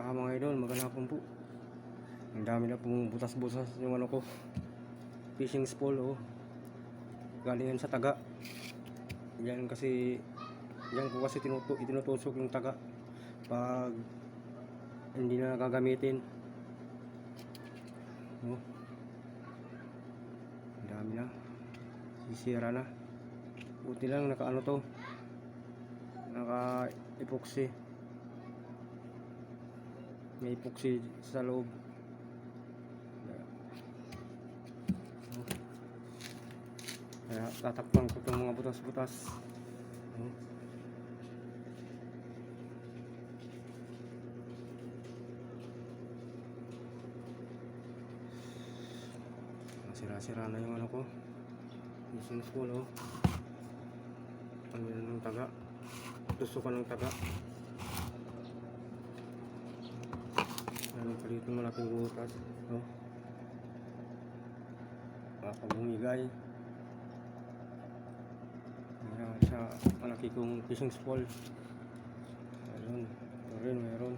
Mga idol, magandang hapon po. Ang dami na pong butas-butas yung ano ko, fishing spool, oh. Galing yan sa taga. Yan kasi, yan ko kasi tinutusok yung taga pag hindi na gagamitin. Oh. Ang dami na. Sisira na. Buti lang naka-ano to. Naka-epoxy. May epoxy sa loob. Kaya tatakpan ko itong mga butas-butas. Sira-sira na yung ano ko, fishing spool, oh. Ano yun ng taga, tusukan ng taga. Meron pa dito malaking butas, oh. Baka bumigay. Kaya sa malaki kong fishing spool. Ayun, ito rin meron.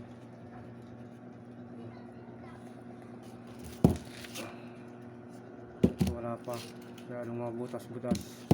Wala pa, kaya mga butas-butas.